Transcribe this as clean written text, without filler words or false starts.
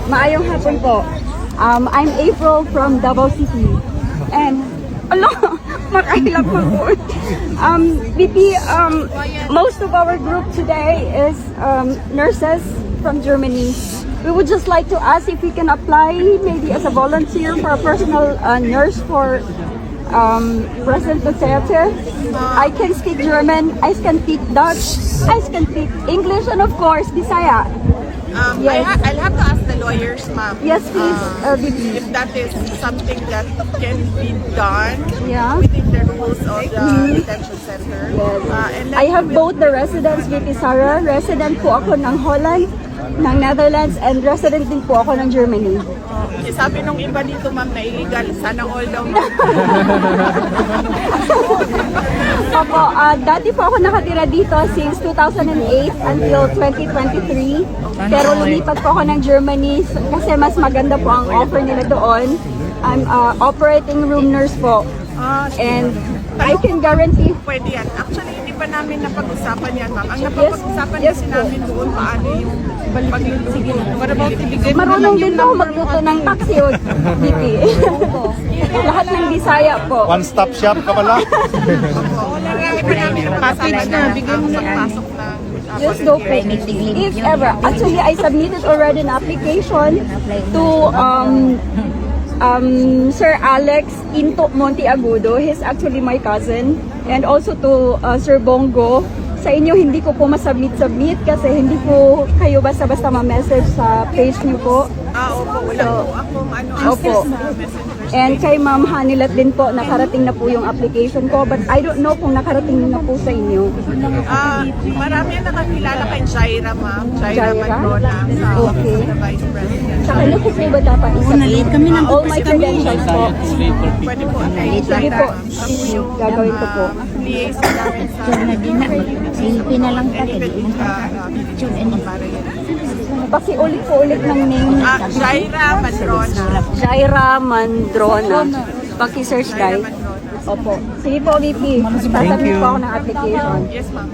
Maayong hapon po. I'm April from Davao City. And, makahilap po po. VP, most of our group today is nurses from Germany. We would just like to ask if we can apply maybe as a volunteer for a personal nurse for President Duterte. I can speak German, I can speak Dutch, I can speak English, and of course, Bisaya. Yes. I'll have to ask the lawyers, ma'am. Yes, please, VP. If that is something that can be done Yeah. within the rules of the detention center. And then I have both the residents, VP Sara. Resident po ako ng Holland, ng Netherlands, and resident din po ako ng Germany. sabi nung iba dito, ma'am, na illegal. Sana all daw, ma'am. Opo, dati po ako nakatira dito since 2008 until 2023. Pero lumipat po ako ng Germany kasi mas maganda po ang offer nila doon. I'm operating room nurse po. And I can guarantee. Pwede yan. Actually, hindi pa namin napag-usapan yan, ma'am. Ang napag-usapan kasi namin doon, paano yung pagluluto. What about ibigay? Marunong din po ako magluto ng taxi o BP. Lahat ng Bisaya po. One-stop shop ka pala. Hindi pa namin napag-usapan na bigyan mo ng pasok na. Just go po. If ever. Actually, I submitted already an application to Sir Alex Into Monteagudo. He's actually my cousin. And also to Sir Bongo. Sa inyo, hindi ko po masubmit kasi hindi po kayo basta-basta ma-message sa page niyo po. Opo. Wala po akong Opo. access na messenger. And kay Ma'am Hanilat din po, nakarating na po yung application ko. But I don't know kung nakarating na po sa inyo. Marami ang nakakilala kay Jaira, ma'am. Jaira Jaira? Madrona sa Okay. Office of the Vice President. Sa kanya ko po ba dapat isubmit? All my credentials po. Pwede po kay Sige Jaira. po. Ako yung Gagawin ko po. liaison namin sa Silpi na lang ka. para yan. Pakiulit po ulit ng name. Jaira Madrona. Jaira Mandrona. Paki-search guys. Opo. Sige po, VP. Sasubmit po ako ng application. Yes, ma'am.